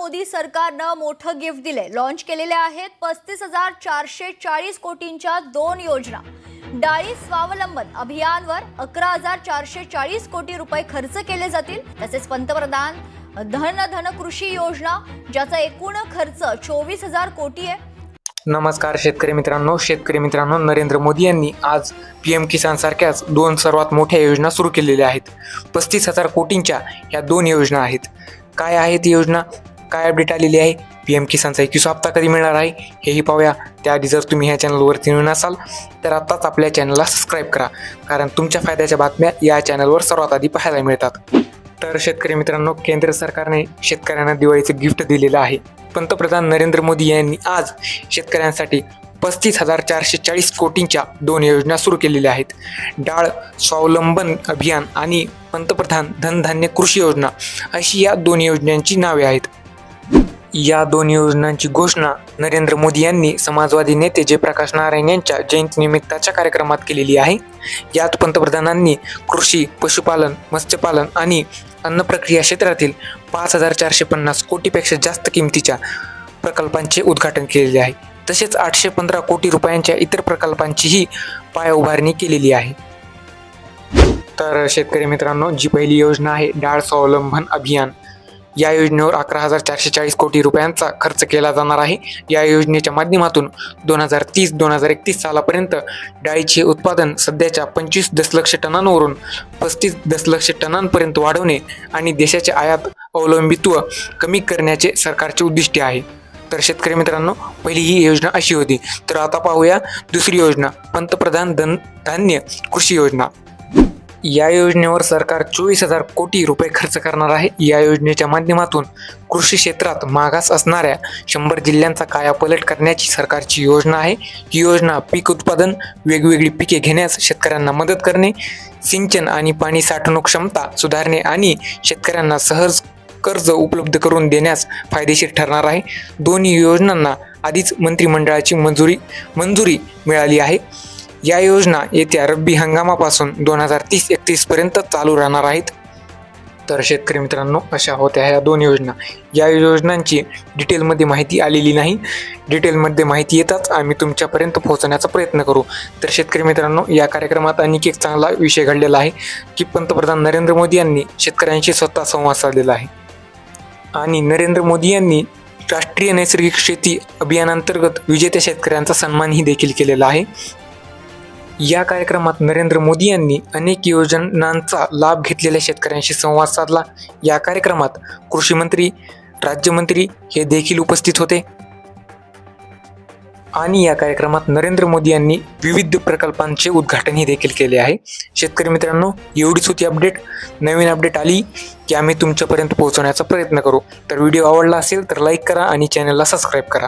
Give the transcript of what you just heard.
मोदी सरकारनं मोठं गिफ्ट दिले। लॉन्च केलेल्या आहेत 35,440 कोटींच्या 2 योजना। डाळी स्वावलंबन अभियानवर 11,440 कोटी रुपये खर्च केले जातील। तसेच पंतप्रधान धन कृषी योजना ज्याचा एकूण खर्च 24,000 कोटी आहे। नमस्कार शेतकरी मित्रांनो, नरेंद्र मोदी यांनी आज पीएम किसान सारख्याच 2 सर्वात मोठ्या योजना सुरू केलेल्या आहेत। 35,000 कोटींच्या ह्या 2 योजना आहेत। काय आहेत ही योजना, काय अपडेट आलेली आहे, पीएम किसानचा 21 हप्ता कधी मिळणार आहे हेही पाहूया। त्याआधी जर तुम्ही ह्या चॅनलवरती नवीन असाल तर आत्ताच आपल्या चॅनलला सबस्क्राईब करा, कारण तुमच्या फायद्याच्या बातम्या या चॅनलवर सर्वात आधी पाहायला मिळतात। तर शेतकरी मित्रांनो, केंद्र सरकारने शेतकऱ्यांना दिवाळीचं गिफ्ट दिलेलं आहे। पंतप्रधान नरेंद्र मोदी यांनी आज शेतकऱ्यांसाठी 35,440 कोटींच्या 2 योजना सुरू केलेल्या आहेत। डाळ स्वावलंबन अभियान आणि पंतप्रधान धन कृषी योजना अशी या 2 योजनांची नावे आहेत। या 2 योजनांची घोषणा नरेंद्र मोदी यांनी समाजवादी नेते जयप्रकाश नारायण यांच्या जयंतीनिमित्ताच्या कार्यक्रमात केलेली आहे। यात पंतप्रधानांनी कृषी, पशुपालन, मत्स्यपालन आणि अन्न प्रक्रिया क्षेत्रातील 5,450 कोटीपेक्षा जास्त किमतीच्या प्रकल्पांचे उद्घाटन केलेले आहे। तसेच 815 कोटी रुपयांच्या इतर प्रकल्पांचीही पायाउभारणी केलेली आहे। तर शेतकरी मित्रांनो, जी पहिली योजना आहे डाळ स्वावलंबन अभियान, या योजनेवर 11,440 कोटी रुपयांचा खर्च केला जाणार आहे। या योजनेच्या माध्यमातून 2030-2031 सालापर्यंत डाळीचे उत्पादन सध्याच्या 25 दशलक्ष टनांवरून 35 दशलक्ष टनांपर्यंत वाढवणे आणि देशाचे आयात अवलंबित्व कमी करण्याचे सरकारचे उद्दिष्ट आहे। तर शेतकरी मित्रांनो, पहिली ही योजना अशी होती। तर आता पाहूया दुसरी योजना, पंतप्रधान धन कृषी योजना। या योजनेवर सरकार 24,000 कोटी रुपये खर्च करणार आहे। या योजनेच्या माध्यमातून कृषी क्षेत्रात मागास असणाऱ्या 100 जिल्ह्यांचा कायापालट करण्याची सरकारची योजना आहे। ही योजना पीक उत्पादन, वेगवेगळी पिके घेण्यास शेतकऱ्यांना मदत करणे, सिंचन आणि पाणी साठवणूक क्षमता सुधारणे आणि शेतकऱ्यांना सहज कर्ज उपलब्ध करून देण्यास फायदेशीर ठरणार आहे। दोन्ही योजनांना आधीच मंत्रिमंडळाची मंजुरी मिळाली आहे। या योजना येत्या रब्बी हंगामापासून 2030-31 पर्यंत चालू राहणार आहेत। तर शेतकरी मित्रांनो, अशा होत्या ह्या 2 योजना। या योजनांची डिटेलमध्ये माहिती आलेली नाही। डिटेलमध्ये माहिती येताच आम्ही तुमच्यापर्यंत पोहोचण्याचा प्रयत्न करू। तर शेतकरी मित्रांनो, या कार्यक्रमात आणखी एक चांगला विषय घडलेला आहे की पंतप्रधान नरेंद्र मोदी यांनी शेतकऱ्यांशी स्वतः संवाद साधलेला आहे आणि नरेंद्र मोदी यांनी राष्ट्रीय नैसर्गिक शेती अभियानांतर्गत विजेत्या शेतकऱ्यांचा सन्मानही देखील केलेला आहे। या कार्यक्रमात नरेंद्र मोदी यांनी अनेक योजनांचा लाभ घेतलेल्या शेतकऱ्यांशी संवाद साधला। या कार्यक्रमात कृषी मंत्री, राज्यमंत्री हे देखील उपस्थित होते आणि या कार्यक्रमात नरेंद्र मोदी यांनी विविध प्रकल्पांचे उद्घाटनही देखील केले आहे। शेतकरी मित्रांनो, एवढीच होती अपडेट। नवीन अपडेट आली की आम्ही तुमच्यापर्यंत पोहोचवण्याचा प्रयत्न करू। तर व्हिडिओ आवडला असेल तर लाईक करा आणि चॅनलला सबस्क्राईब करा।